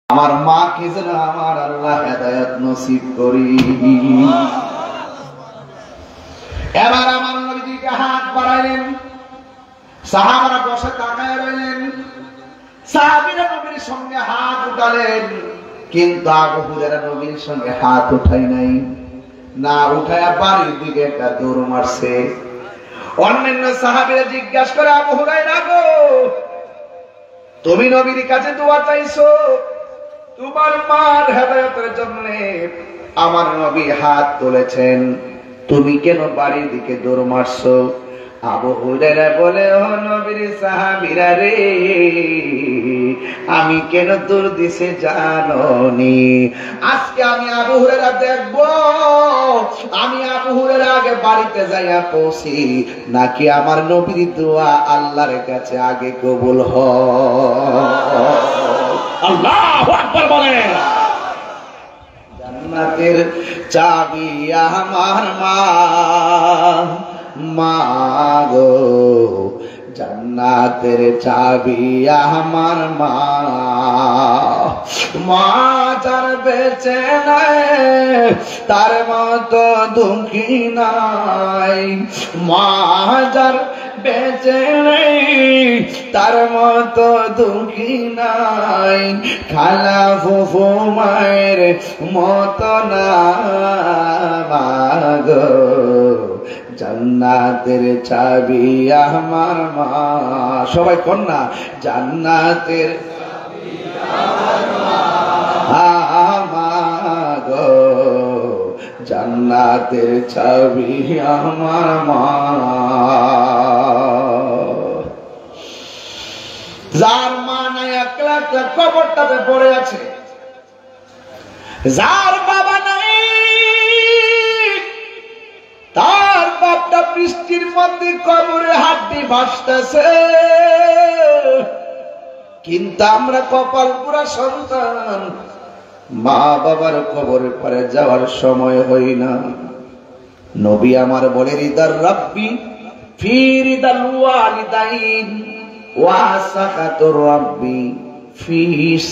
আমার মাকে যেন আমার আল্লাহ হেদায়েত নসিব করি। এবার আমার নবী দিকে হাত বাড়াইলেন, সাহাবারা বসে তাকায় রইলেন। সাহাবীরা নবীর সঙ্গে হাত উঠালেন, কিন্তু আবু হুরায়রা নবীর সঙ্গে হাত উঠাই নাই, না উঠায়া বাড়ির দিকে একটা দৌড় মারছে। অন্যান্য সাহাবীরা জিজ্ঞাসা করে, আবু হুরায়রা গো, তুমি নবীর কাছে দোয়া চাইছো তোমার মার হেদায়েতের জন্য, আমার নবী হাত তুলেছেন, তুমি কেন বাড়ির দিকে দৌড় মারছো? আবু হুরায়রা বলে, ও নবীর সাহাবীরা রে, আমি কেন দৌড় দিছে জানোনি? আজকে আমি আবু হুরায়রা দেখবো, আমি আবু হুরায়রা আগে বাড়িতে যাইয়া পৌঁছি নাকি আমার নবীর দোয়া আল্লাহর কাছে আগে কবুল হয়। আল্লাহু আকবার বলেন। জান্নাতের চাবি আমার মা গো, জান্নাতের চাবি আমার মা যার বেঁচে নাই তার মতো দুঃখী নাই, মা যার বেঁচে নেই তার মতো দুঃখী নাই, খালা ফুফু মায়ের মতো না গো, জান্নাতের চাবি আমার মা। সবাই কন্যা, জান্নাতের চাবি আমার মা গো, জান্নাতের চাবি আমার মা। যার মা নাই একলা কবরটাতে পড়ে আছে, যার বাবা নাই তার বাপটা বৃষ্টির মধ্যে কবরে হাড্ডি ভাসতেছে, কিন্তু আমরা কপাল পুরা সন্তান, মা বাবার কবরে পরে যাওয়ার সময় হই না। নবী আমার বলে, রিদার রাব্বি ফি রিদাল ওয়ালিদাইন ওয়া সাকাতুর রাব্বি ফি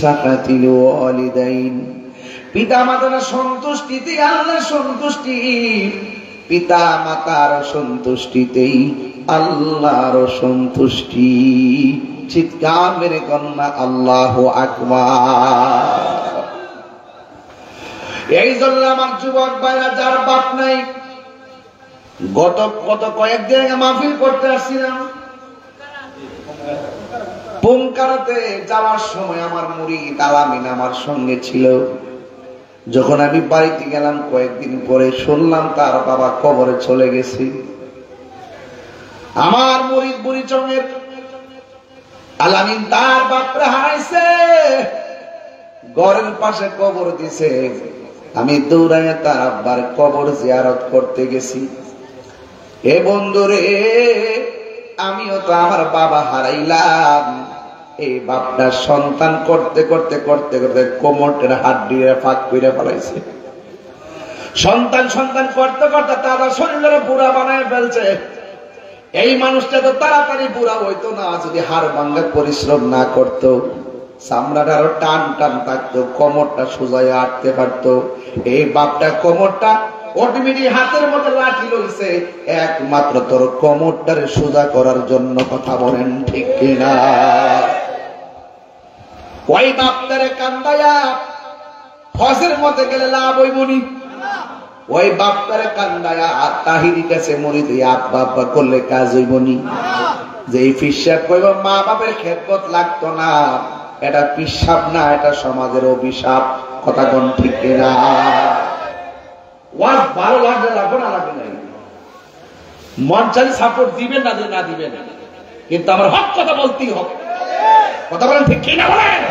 সাকাতিল ওয়ালিদাইন। পিতা মাতার সন্তুষ্টিতে আল্লাহ সন্তুষ্টি, পিতা মাতার সন্তুষ্টিতেই আল্লাহর সন্তুষ্টি। চিৎকার মেরে কন্যা আল্লাহু আকবার। এই জন্য আমার যুবক ভাইরা, যার বাপ নাই, গত কয়েকদিন আগে মাহফিল করতে আসছিলাম, পুঙ্কারাতে যাওয়ার সময় আমার মুরিদ আলামিন আমার সঙ্গে ছিল। যখন আমি বাড়িতে গেলাম কয়েকদিন পরে শুনলাম তার বাবা কবরে চলে গেছে। আমার মুরিদ বুড়িচঙ্গের আলামিন তার বাপরে হারাইছে, ঘরের পাশে কবর দিছে। আমি দৌড়াইয়া তার আব্বার কবর জিয়ারত করতে গেছি। এ বন্ধুরে, আমিও তো আমার বাবা হারাইলাম। এই বাপটা সন্তান করতে করতে করতে করতে কোমরের হাড্ডি ফাঁক করে ফেলাইছে। সন্তান করতে করতে তারা শরীরের বুড়া বানায় ফেলছে। এই মানুষটা তো তাড়াতাড়ি বুড়া হইতো না যদি হাড় ভাঙ্গা পরিশ্রম না করত, চামড়াটা আরো টান টান থাকতো, কোমরটা সোজায় আটতে পারতো। এই বাপটা কোমরটা অটোমেটিক হাতের মধ্যে লাঠি লইছে, একমাত্র তোর কোমরটারে সোজা করার জন্য। কথা বলেন ঠিক কিনা? ওই বাপটারে কান্দায়া হজের মধ্যে গেলে লাভ হইবনি। ওই বাপটারে কান্দায়া তাহিরি কাছে মরি দিয়ে আব্বা আব্বা করলে কাজ হইবনি। যে এই পিসাব কইব মা বাপের খেদমত লাগতো না, এটা পিসাব না, এটা সমাজের অভিশাপ। কথা কোন ঠিক কিনা? ওয়াজ ভালো লাগবে লাগবে না লাগবে নাই, মন চাই সাপোর্ট দিবেন না না দিবেন, কিন্তু আমার হক কথা বলতেই হবে। কথা বলেন ঠিক কিনা বলেন?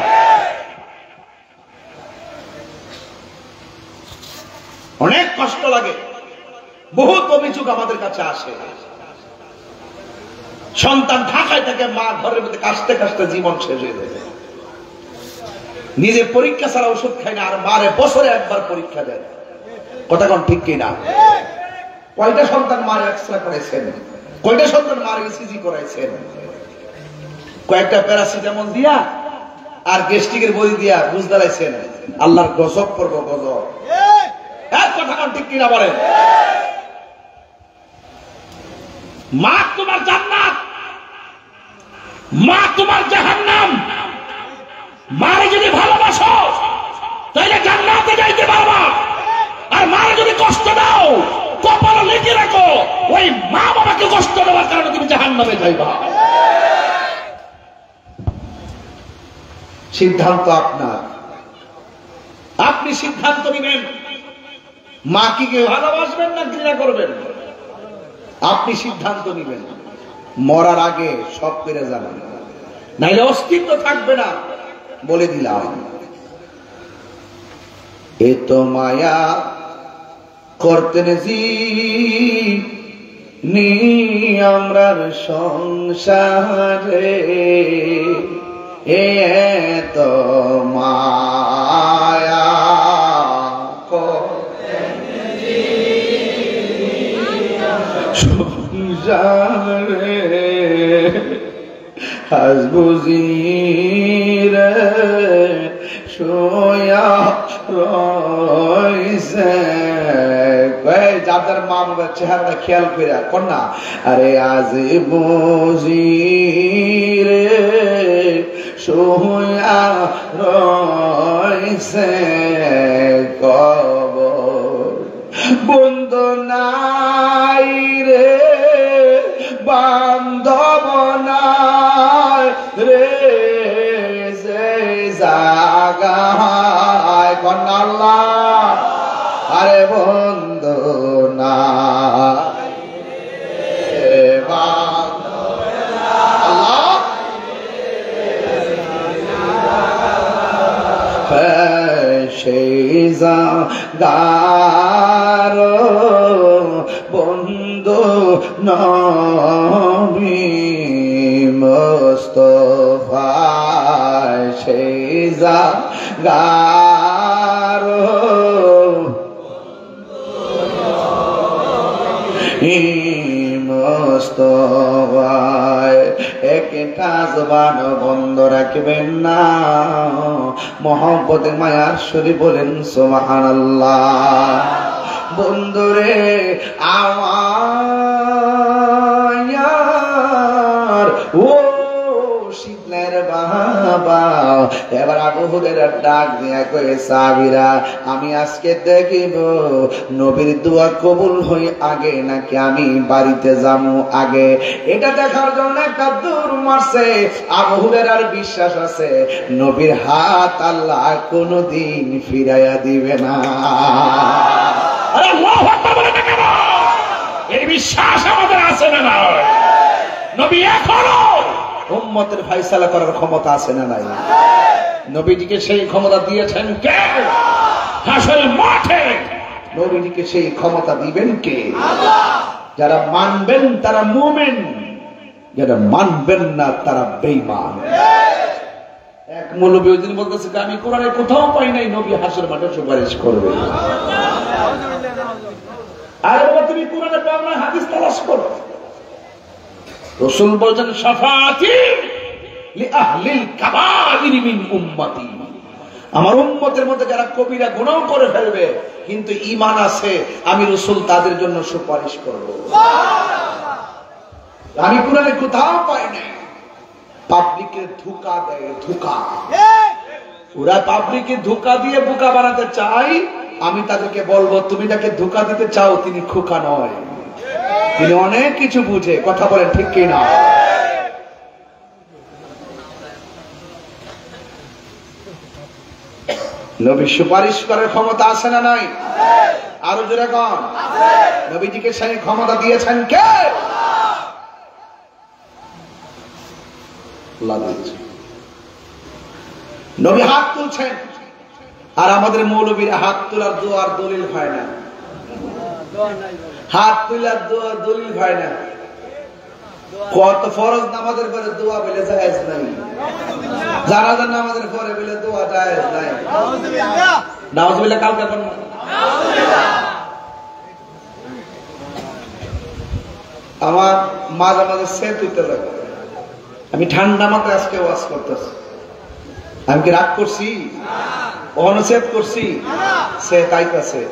অনেক কষ্ট লাগে, বহুত অভিযোগ আমাদের কাছে আসে। সন্তান ঢাকায় থাকে, মা ঘরের মধ্যে কাশতে কাশতে জীবন শেষ হয়ে যায়। নিজে পরীক্ষা ছাড়া ওষুধ খায় না, আর মারে বছরে একবার পরীক্ষা দেয়। কথা কোন ঠিক কিনা? কয়টা সন্তান মারে এক্সরে করেছেন, কয়টা সন্তান মারে ইসিজি করাইছেন, কয়েকটা প্যারাসিটামল দিয়া আর গেস্টিকের বই দিয়া বুঝ দাঁড়াইছেন আল্লাহর গজব করবো গজব। এক কথা কোন ঠিক কিনা বলেন? মা তোমার জান্নাত, মা তোমার জাহান্নাম। মারে যদি ভালোবাসো তাহলে জান্নাতে যাইতে পারবা, আর মারে যদি কষ্ট দাও কপালে লিখে রাখো ওই মা বাবাকে কষ্ট দেওয়ার কারণে তুমি জাহান্নামে যাইবা। সিদ্ধান্ত আপনার, আপনি সিদ্ধান্ত নেবেন মা কি ভালোবাসবেন না ঘৃণা করবেন। আপনি সিদ্ধান্ত নেবেন, মরার আগে সব পেরে যাবেন, নাইলে অস্তিত্ব থাকবে না। বলে দিলাম এ তো মায়া করতেন জি নি আমরার সংসারে, এ তো মায়া সংসারে আজ বুঝি রে সোয়া রইছে। যাদের মা বাবার চেহারাটা খেয়াল করে কন্যা, আরে আজ বুঝি রে সোয়া রইছে কবর, বন্ধু নাই রে বান্ধব নাই রে সে জাগায় কন্যা আল্লাহ, আরে বন্ধু নাই রে বান্ধব আল্লাহ, সেই জাগার বন্ধু নবী মুস্তাফা, সেই জাগার মুস্তাফা। একটা জবান বন্ধ রাখবেন না, মহব্বতে মায়ার সুরে বলেন সুবহানাল্লাহ। বন্ধুরে আমার ও শীতলের বাবা, এবার আবু হুরায়রা ডাক দিয়া কয়ে সাহাবীরা আমি আজকে দেখিব নবীর দোয়া কবুল হই আগে নাকি আমি বাড়িতে যাবো আগে। এটা দেখার জন্য একটা দৌড় মারছে। আবু হুরায়রার বিশ্বাস আছে নবীর হাত আল্লাহ কোনদিন ফিরাইয়া দিবে না। আল্লাহু আকবার বলে না কেন? এই বিশ্বাস আমাদের আছে না নাই? নবী এখনো উম্মতের ফয়সালা করার ক্ষমতা আছে না নাই? নবীজিকে সেই ক্ষমতা দিয়েছেন কে? হাসরের মাঠে নবীজিকে সেই ক্ষমতা দিবেন কে? আল্লাহ। যারা মানবেন তারা মুমিন, যারা মানবেন না তারা বেঈমান। এক মৌলবী ওই দিন বলতেছে আমি কোরআনে কোথাও পাই নাই নবী হাসরের মাঠে সুপারিশ করবে। আর বাবা তুমি কোরআনে পাও না, হাদিস তালাশ করো। রাসূল বলেন শাফাআতি লিআহলিল কাবাইর মিন উম্মতি, আমার উম্মতের মধ্যে যারা কবিরা গুনাহ করে ফেলবে কিন্তু ঈমান আছে আমি রাসূল তাদের জন্য সুপারিশ করব। সুবহানাল্লাহ। আমি কোরআনে কোথাও পাই না। পাবলিকে ধোঁকা দেয়, ধোঁকা। ওরা পাবলিকে ধোঁকা দিয়ে বোকা বানাতে চাই। আমি তাদেরকে বলবো তুমি যাকে ধোঁকা দিতে চাও তিনি খোকা নয়, তিনি অনেক কিছু বুঝে। কথা বলেন ঠিক কি না? নবী সুপারিশ করার ক্ষমতা আছে না নাই? আরো জোরে কোন? নবীজিকে সেই ক্ষমতা দিয়েছেন কে? আল্লাহ দিয়েছেন। নবী হাত তুলছেন আর আমাদের মৌলবীরা হাত তোলার দোয়ার দলিল হয় না, হাত তোলার দোয়ার দলিল হয় না। কত ফরজ নামাজের পরে দোয়া বলে জায়েজ নাই, জানাজার নামাজের পরে বলে দোয়া জায়েজ নাই। নাউজুবিল্লাহ। কালকে আমার মাঝে মাঝে সেট হইতে লাগে। আমি ঠান্ডা মাথায় আজকে ওয়াজ করতেছি। আমি কি রাগ করছি? অনুচ্ছেদ করছি? সে তাইতাছে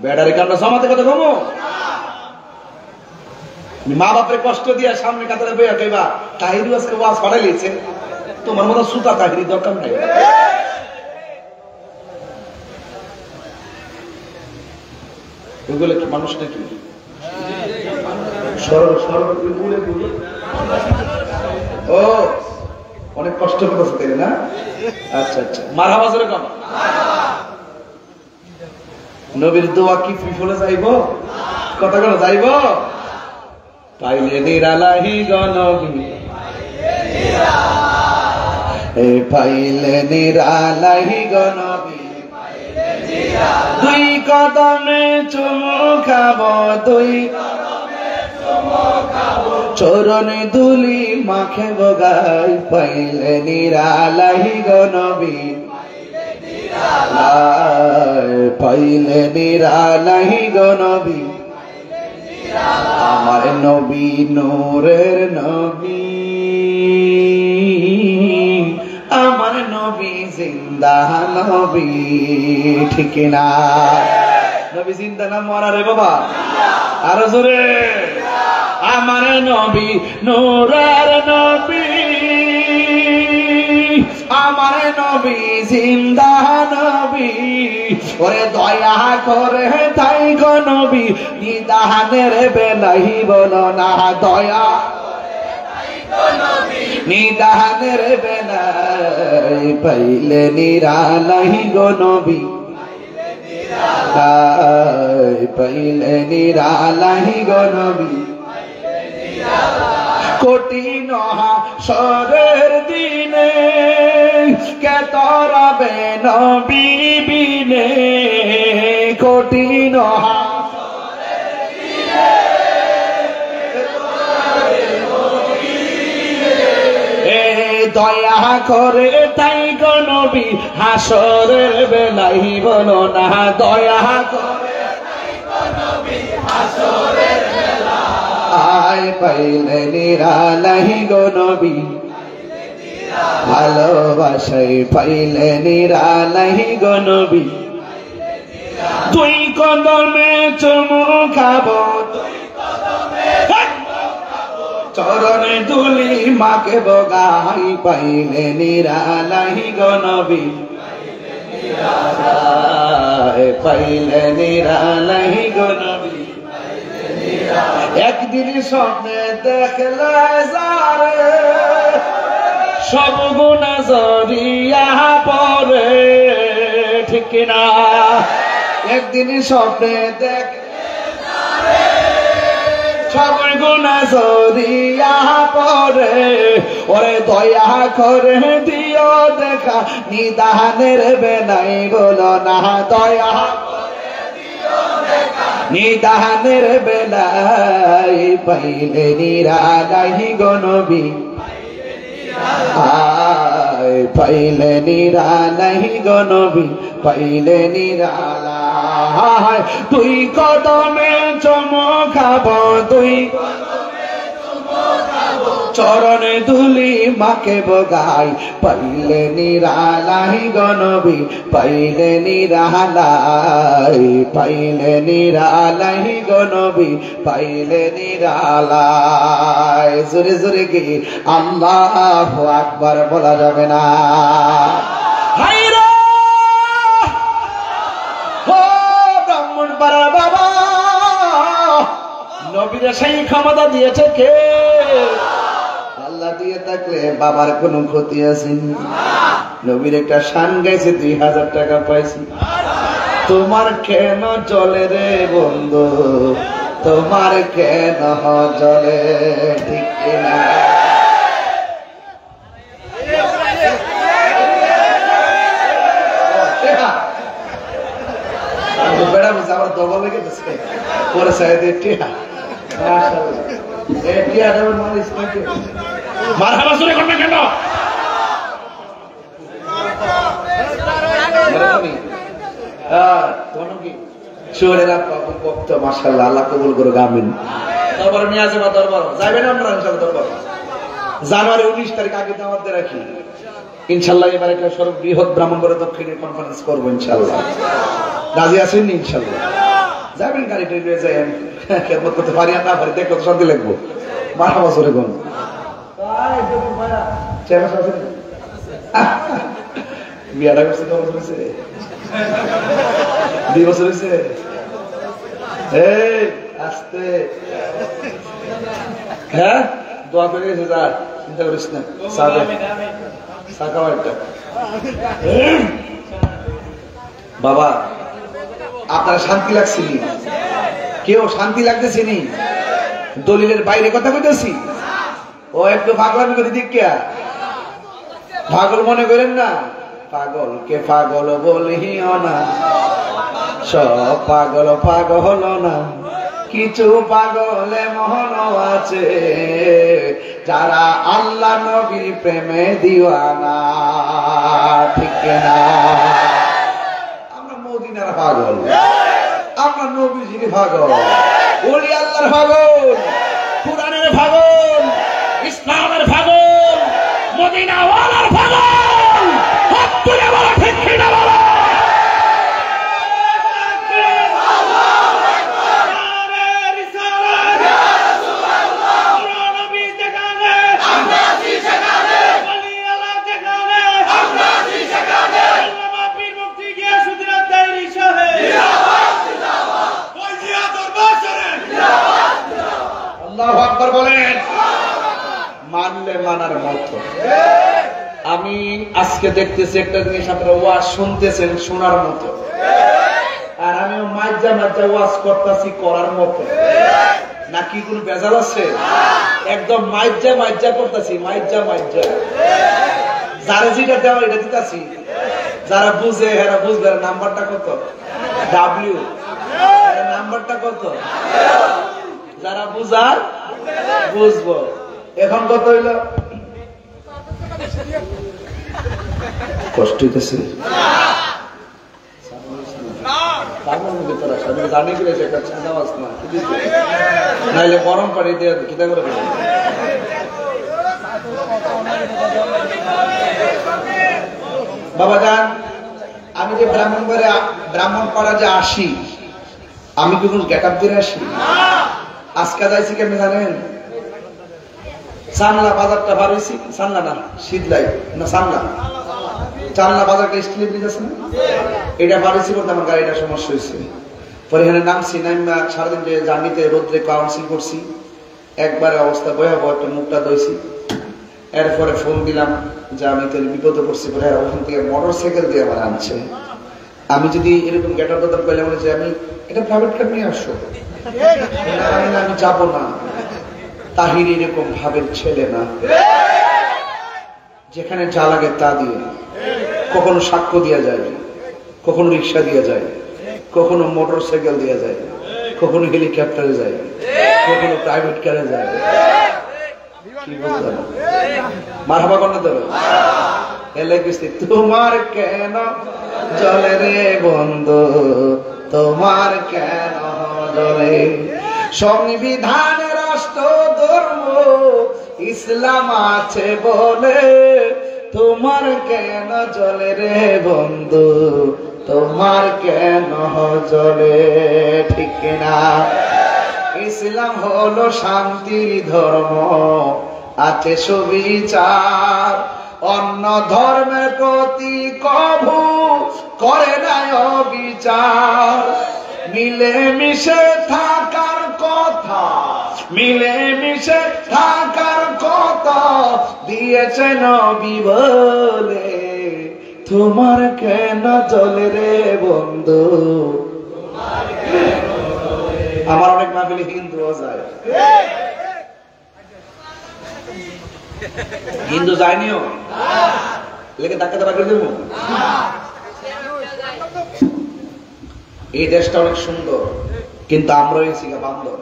ব্যাটারি কান্না সমাতে কথা কমো। মা বাপের কষ্ট দিয়া সামনে কাতারে বইয়া কইবা তাহিরি আজকে ওয়াজ ফাটাই লিয়েছে, তোমার মতো সুতা তাহিরি দরকার নাই। ওগুলো কি মানুষ নাকি? ও অনেক কষ্ট করতেছে তাই না? আচ্ছা আচ্ছা, মারহাবা জোরে কম। নবীর দোয়া কি বিফলে যাইব? কথা কেন যাইব? পাইলে নিরালাহি গনবী, পাইলে নিরালাহি গনবী, দুই কদমে চুমু খাবো, দুই চরণে দুলি মাখে বগাই, পাইলে নিরালাহি গনবী, পাইলে নিরালাহি গনবী, আমার নবী নূরের নবী, আমার নবী জিন্দা নবী, ঠিক না? নবী জিন্দা না মরা রে বাবা? আরো জোরে। আমার নবী নূরের নবী, আমার নবী জিন্দা নবী, ওরে দয়া করে তাই গো নবী, নিদানের বেলাই বলো না, দয়া নিদানের বেলাই, পাইলে নিরালাই গো নবী, পাইলে নিরালাই গো নবী, কঠিন হাসরের দিনে কে তরবে নবী বিনে, কঠিন হাসরের দিনে দয়া করে তাই গো নবী, হাসরের বেলাই বলো না, দয়া করে তাই গো নবী, হাসরের বেলায়, পাইলে নিরালাই গো নবী, ভালোবাসাই পাইলে নিরালাই গো নবী, দুই কদমে চুমু খাবো, চরণে দুলি মাকে বগাই, পাইলে নিরালাই গো নবী, পাইলে নিরালাই গো নবী, একদিন স্বপ্নে দেখলে যারে সব গুনাহ জড়িয়া পড়ে, ঠিক না? একদিন স্বপ্নে দেখলে যারে সব গুনাহ জড়িয়া পড়ে, ওরে দয়া করে দিও দেখা, নিদানের বেলাই বলো না, দয়া নিদানের বেলাই, পাইলে নিরালাই গো নবী, পাইলে নিরালাই গো নবী, পাইলে নিরালাই, তুই কদমে চুমু খাবো, তুই চরণে ধুলি মাকে বগাই, পাইলে নিরালাই গো নবী, পাইলে নিরালাই, পাইলে নিরালাই গো নবী, পাইলে নিরালাই। জোরে জোরে কি আল্লাহু আকবার বলা যাবে না? হায়রে ও ব্রাহ্মণ পাড়ার বাবা, নবীরে সেই ক্ষমতা দিয়েছে কে? আল্লাহ দিয়ে থাকলে বাবার কোনো ক্ষতি আছে? নবীর একটা শান গাইছে, 2000 টাকা পাইছি। তোমার কেন চলে রে বন্ধু, তোমার কেন চলে, ঠিক না? বেড়া বুঝে আমার দবল লেগে গেছে পরে সাইডে টিয়া, মারহাবা জোরে করবে কেন? মাশাআল্লাহ, আল্লাহ কবুল করুক, আমিন। দরবার নিয়ে আসে বা দরবার যাবেন আমরা ইনশাআল্লাহ দরবার জানুয়ারি 19 তারিখ আগে দাওয়াত দিয়ে রাখি ইনশাআল্লাহ। এবারে একটা সর্ববৃহৎ ব্রাহ্মণবাড়িয়া দক্ষিণে কনফারেন্স করবো ইনশাআল্লাহ। রাজি আছেন ইনশাআল্লাহ? যাবেন গাড়ি ট্রেনে যাবেন, খেদমত করতে পারি আর না পারি দেখো তো শান্তি লাগবো। 12 বছরে কোন বিয়াটা করছে 2 বছর হয়েছে, 2 বছর হয়েছে। এই আসতে হ্যাঁ দোয়া করে গেছে, যা চিন্তা করিস না। বাবা আপনারা শান্তি লাগছে নি? কেউ শান্তি লাগতেছে নি? দলিলের বাইরে কথা কইতেছি? ও একটু পাগলামি করে দেখিয়া পাগল মনে করেন না। পাগলকে পাগল বলিও না, সব পাগল পাগল না, কিছু পাগলে মহন আছে যারা আল্লাহ নবীর প্রেমে দিওয়ানা। ঠিক না? আমরা মদিনার পাগল, আমরা নবীজির পাগল, ওলি আল্লাহর পাগল, কুরআনের পাগল, ইসলামের পাগল, মদিনাওয়ালার পাগল। হাত তুলে বলো ঠিক কিনা বলো। বলেন মানলে মানার মতো। আমি আজকে দেখতেছি একটা জিনিস, আপনারা ওয়াজ শুনতেছেন শোনার মতো, আর আমিও মাজ্জা মাজ্জা ওয়াজ করতেছি করার মতো। নাকি কোন বেজাল আছে? একদম মাজ্জা মাজ্জা করতেছি, মাজ্জা মাজ্জা। যারা যেটা দেওয়া এটা দিতেছি, যারা বুঝে এরা বুঝবে। নাম্বারটা কত? ডাব্লিউ। নাম্বারটা কত? যারা বুঝার বুঝবো। এখন কত হইল? কষ্ট হইতেছে নাইলে গরম পানি দিয়ে কিতা করে বাবা যান। আমি যে ব্রাহ্মণ পাড়া যে আসি, আমি কি কোন গেট আপ দিয়ে আসি? আজকে যাইছি কেমনি জানেন? সানলা বাজারটা বার হয়েছি, সানলা না শীতলাই না সানলা, চানলা বাজারটা স্টিলের ব্রিজ আছে না, এটা বার হয়েছি বলতে আমার গাড়িটা সমস্যা হয়েছে। পরে এখানে নামছি, নামা সারাদিন যে জার্নিতে রোদ্রে কাউন্সিল করছি, একবারে অবস্থা ভয়াবহ, একটা মুখটা দইছি। এরপরে ফোন দিলাম যে আমি তো বিপদে পড়ছি। পরে ওখান থেকে মোটর সাইকেল দিয়ে আমার আনছে। আমি যদি এরকম গেটার দরকার পেলে বলে যে আমি এটা প্রাইভেট কার নিয়ে আসো, আমি যাবো না। তাহির এরকম ভাবের ছেলে না, যেখানে যা লাগে তা দিয়ে। কখনো সাক্ষ্য দিয়া যায়, কখনো রিক্সা দিয়ে যায়, কখনো মোটর সাইকেল দিয়ে যায়, কখনো হেলিকপ্টারে যায়, কখনো প্রাইভেট কারে যায়। কি বললাম? মারহাবা করতে দেবে। তোমার কেন জলে রে বন্ধু, তোমার কেন জলে? সংবিধানে রাষ্ট্র ধর্ম ইসলাম আছে বলে তোমার কেন জলে রে বন্ধু, তোমার কেন জলে? ঠিক না? ইসলাম হলো শান্তির ধর্ম, আছে সুবিচার, অন্য ধর্মের প্রতি কভু করে না অবিচার। মিলে মিশে থাকার কথা, মিলে মিশে থাকার কথা দিয়েছে নবী বলে তোমার কেন জলে রে বন্ধু। আমার অনেক মাহফিলে হিন্দুও যায়, হিন্দু যায়নিও লেগে ধাক্কা বাকি দেবো। এই দেশটা অনেক সুন্দর, কিন্তু আমরা হয়েছি বান্দর।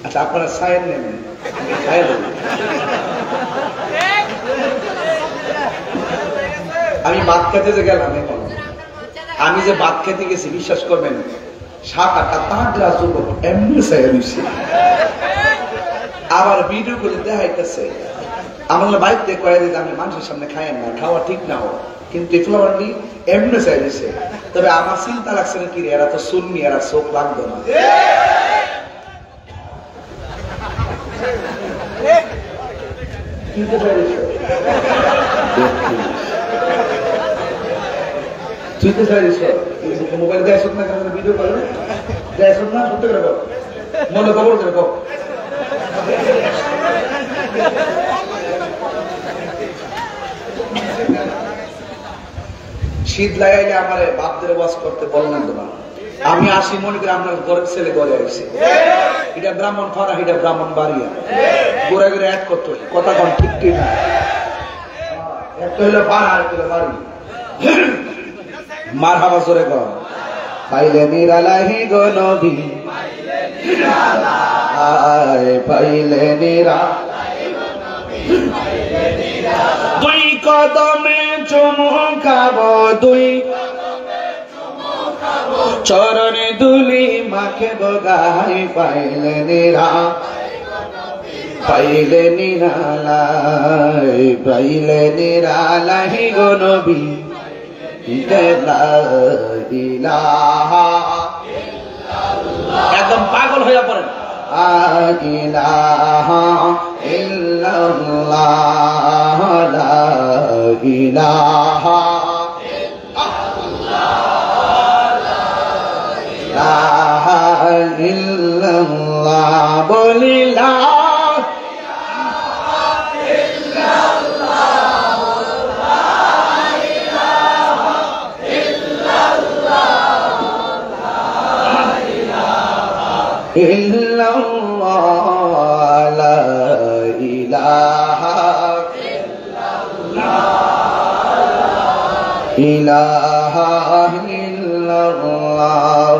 আচ্ছা আপনারা সাইড নেবেন, সাইড আমি ভাত খেতে যে গেলাম, এখন আমি যে ভাত খেতে গেছি বিশ্বাস করবেন 7-8টা তাগড়া যুবক এমনি চাইয়া দিচ্ছে, আবার ভিডিও করে দেখাইতেছে। আমার বাড়িতে কয়ে দিতে আমি মানুষের সামনে খাইয়েন না, খাওয়া ঠিক না হোক, কিন্তু ফ্লাওয়ারটি এমনি চাই দিছে। তবে আমার চিন্তা লাগছে না কি রে, এরা তো শুননি, এরা চোখ লাগবে না। তুই তো চাই দিস মোবাইল দেয় না, কেন ভিডিও করে দেয় না, সত্যি করে বল, মনে খবর করে বল। শীত লাগাইলে আমার বাপদের ওয়াজ করতে বললেন তো না, আমি আসি মনে করি আপনার ঘরের ছেলে ঘরে আসছে, এটা ব্রাহ্মণ ফাড়া, এটা ব্রাহ্মণ বাড়িয়া, ঘুরে ঘুরে এক করতো কথা কন ঠিক ঠিক না, একটা হইলো ফাড়া আর একটা হইলো বাড়ি। মার হাবা জোরে কর। পাইলে নিরালাহি গো নবী, পাইলে দুই কদমে চুমু খাবো, দুই চরণে দুলি মাখে গাই, পাইলে পাইলে নিরালাই, পাইলে নিরালাহি গো নবী, একদম পাগল হয়ে পড়েন। ইলাহা ইল্লাল্লাহ, লা ইলাহা ইল্লাল্লাহ, বলিলা ইল্লাল্লাহ, লা ইলাহা ইল্লাল্লাহ।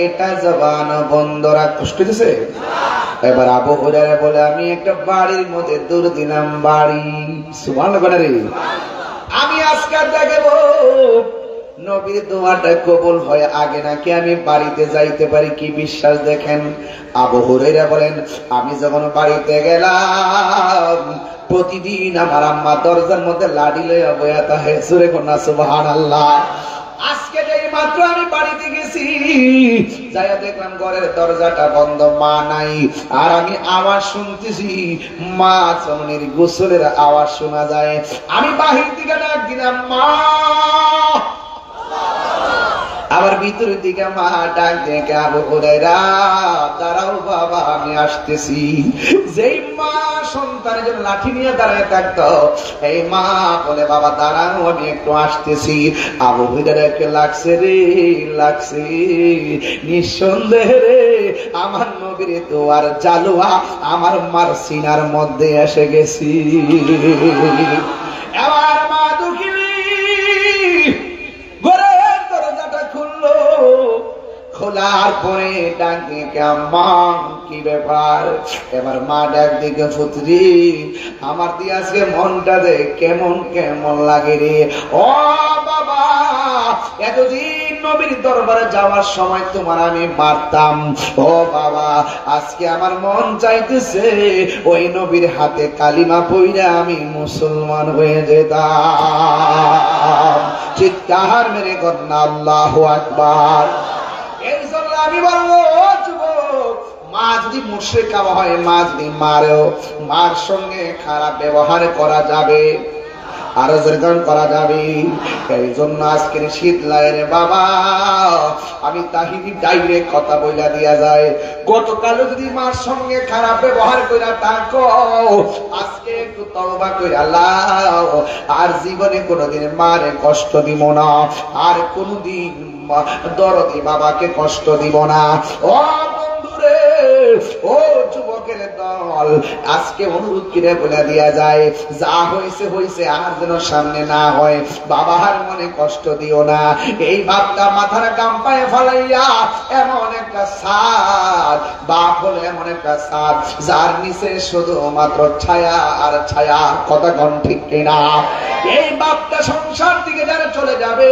একটা জবান বন্ধরা কষ্ট দিছে। এবার আবু হুরায়রা বলে, আমি একটা বাড়ির মধ্যে দূর দিলাম বাড়ি, সুবহানাল্লাহ রে, আমি আজকে দেখবো নবীর দোয়াটা কবুল হয় আগে নাকি আমি বাড়িতে যাইতে পারি। কি বিশ্বাস দেখেন। আবু হুরায়রা বলেন, আমি যখন বাড়িতে গেলাম প্রতিদিন আমার আম্মা দরজার মধ্যে লাঠি লইয়া বইয়া তাহে, সুরে কন্যা সুবহানাল্লাহ। আজকে যেই মাত্র আমি বাড়িতে গেছি, যাইয়া দেখলাম ঘরের দরজাটা বন্ধ, মা নাই, আর আমি আওয়াজ শুনতেছি মা চমনির গোসলের আওয়াজ শোনা যায়। আমি বাহির থেকে ডাক দিলাম, মা। আবার ভিতরের দিকে মা ডাক দেখে, আবু হুরায়রা দাঁড়াও বাবা আমি আসতেছি। যেই মা সন্তানের জন্য লাঠি নিয়ে দাঁড়ায় থাকতো, এই মা বলে, বাবা দাঁড়াও আমি একটু আসতেছি। আবু হুরায়রাকে লাগছে রে, লাগছে নিঃসন্দেহে রে, আমার নবীর দোয়ার জালুয়া আমার মার সিনার মধ্যে এসে গেছি। এবার মা দুঃখিনী ঘরের দরজাটা খুললো, খোলার পরে ডাক দিকে, আম্মা কি ব্যাপার? এবার মা ডাক দিকে, পুত্রী আমার দিয়ে আজকে মনটা দে কেমন কেমন লাগে রে। ও বাবা, এতদিন নবীর দরবারে যাওয়ার সময় তোমার আমি মারতাম, ও বাবা আজকে আমার মন চাইতেছে ওই নবীর হাতে কালিমা পইরা আমি মুসলমান হয়ে যেতাম। চিৎকার মেরে কন্যা আল্লাহু আকবার। এই জন্য আমি বলবো, যুবক, মা যদি মুশরিকা হয়, মা যদি মারেও, মার সঙ্গে খারাপ ব্যবহার করা যাবে, আরো যেরকম করা যাবে। এই জন্য আজকের শীত লাগে রে বাবা, আমি তাহিরি ডাইরেক্ট কথা বইলা দিয়া যায়, গতকাল যদি মার সঙ্গে খারাপ ব্যবহার কইরা থাকো, আজকে একটু তওবা কইরা লাও, আর জীবনে কোনোদিন মারে কষ্ট দিব না, আর কোনোদিন দরদি বাবাকে কষ্ট দিব না। ও বন্ধুরে, ও যুবকের দল, আজকে অনুরোধ করে বলে দিয়া যায়, যা হয়েছে হয়েছে, আর যেন সামনে না হয়। বাবার মনে কষ্ট দিও না। এই বাপটা মাথার গাম পায়ে ফালাইয়া এমন একটা সাদ, বাপ হলো এমন একটা সাদ যার নিচে শুধুমাত্র ছায়া আর ছায়া, কথা কোন ঠিক কিনা? এই বাপটা সংসার থেকে দিকে যারা চলে যাবে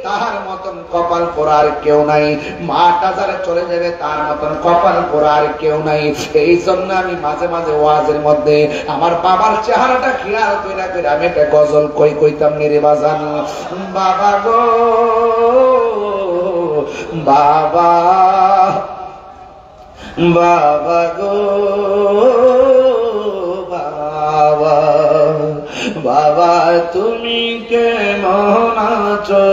তার মতন কপাল পোড়ার কেউ নাই, মাটা যারা চলে যাবে তার মতন কপাল পোড়ার কেউ নাই। এই জন্য আমি মাঝে মাঝে ওয়াজের মধ্যে আমার বাবার চেহারাটা খেয়াল কইরা কইরা আমি একটা গজল কইতাম রে বাজান। বাবা গো বাবা, বাবা গো বাবা, বাবা তুমি কেমন আছো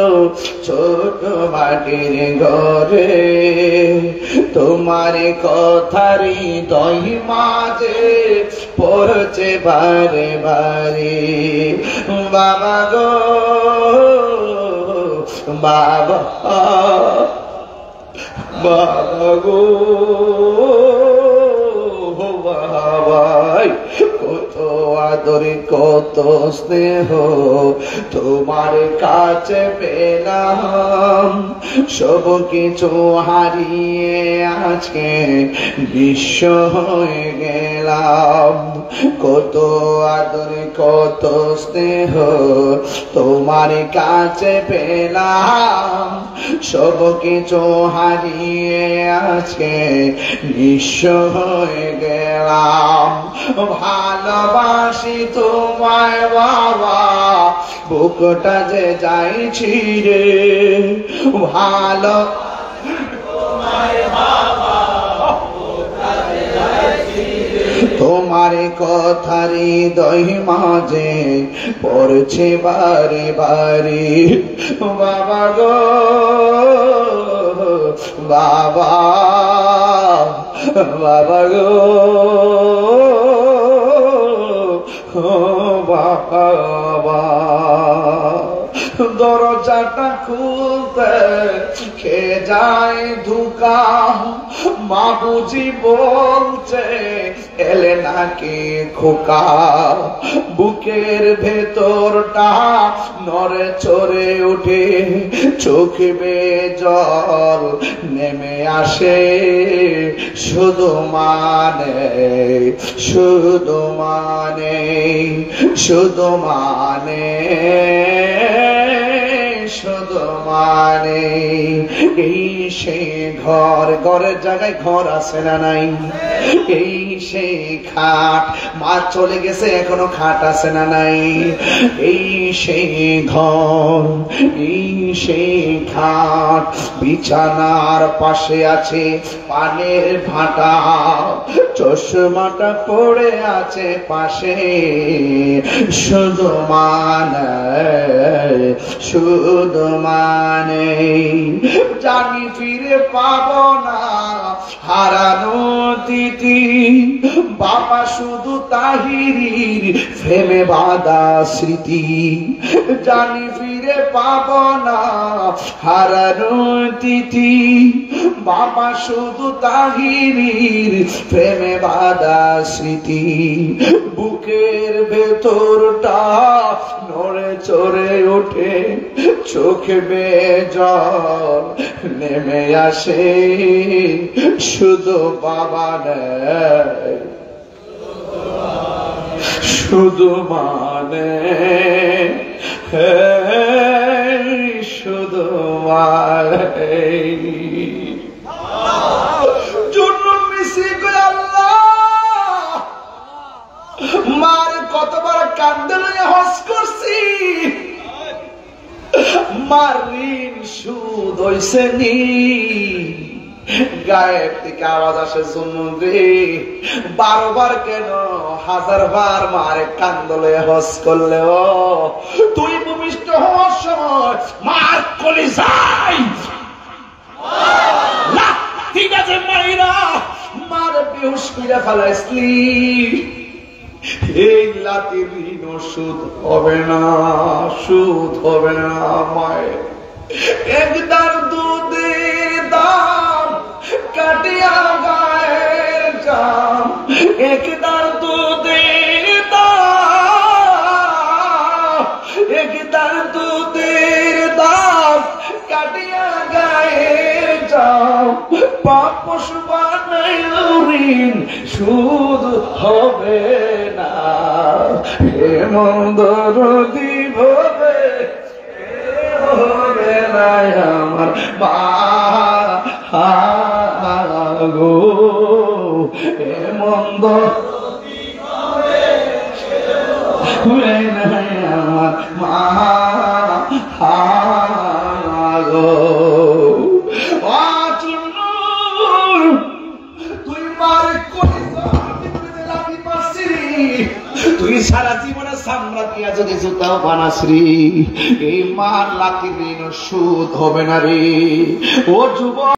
ছোট মাটির ঘরে, তোমার কথারি দই মাঝে পড়ছে বারে বারে। বাবা গো বাবা, বাবা গো বাবা, কত আদরে কত স্নেহ তোমার কাছে পেলাম, সব কিছু হারিয়ে আজকে বিশ্ব হয়ে গেলাম। কত আদরে কত স্নেহ তোমার কাছে পেলাম, সব কিছু হারিয়ে আজকে বিশ্ব হয়ে গেলাম। ভালোবাসি তোমায় বাবা, বুকটা যে যাইছি রে, ভালো তোমার কথারি দই মাঝে পড়ছে বারে বারে। বাবা গো বাবা, বাবা গো বাবা, দরজাটা খুলতে খে যায় ধুকা, মা বুঝি বলছে এলে নাকি খোকা, বুকের ভেতরটা নড়ে চড়ে উঠে, চোখ বেয়ে জল নেমে আসে, শুধু মানে শুধু মানে শুধু মানে শুধু মানে। এই সেই ঘর, ঘরের জায়গায় ঘর আছে না নাই? এই সেই খাট, মা চলে গেছে এখনো খাট আছে না নাই? এই সেই ঘর, এই সেই খাট, বিছানার পাশে আছে পানের ভাটা, চশমাটা পড়ে আছে পাশে, শুধু মানে শুধু মানে। জানি ফিরে পাবো না হারানো তিথি, বাবা শুধু তাহিরির প্রেমে বাঁধা স্মৃতি। জানি ফিরে পাবো না হারানো তিথি, বাবা শুধু তাহিরির প্রেমে বাঁধা স্মৃতি। বুকের ভেতরটা নড়ে চড়ে ওঠে, চোখে বেয়ে জল নেমে আসে, শুধু বাবা নেই শুধু মানে শুধু মানে। জুনুন মিশি করে আল্লাহ মার কতবার কান্দে লইয়া হজ করছি, মার ঋণ সুদ হইছে নি। গায়ের থেকে আওয়াজ আসে জুনুন রে, 12 বার কেন 1000 বার মারে কান্দলে হজ করলেও তুই ভূমিষ্ঠ হওয়ার সময় মার কলিজায় ঠিক আছে মাইরা মার বেহুশ কইরা ফেলাইছলি। এই লাতির ঋণ সুদ হবে না, সুদ হবে না। মায়ের একদার দুধের দাম কাটিয়া গায়ের জাম, একদার দুধের দাম, একদার দুধের দাম কাটিয়া গায়ের জাম, পাপ পশু বানাইল ঋণ সুদ হবে না। এমন দরদি ভবে নাই আমার মা গো এ মন্দ নাই আমার মা গো তুই মার তুই সারা জীবনে সামরা দিয়া যদি জুতাও বানাসরি এই মার লাকি ঋণ সুদ হবে না রে ও যুবক।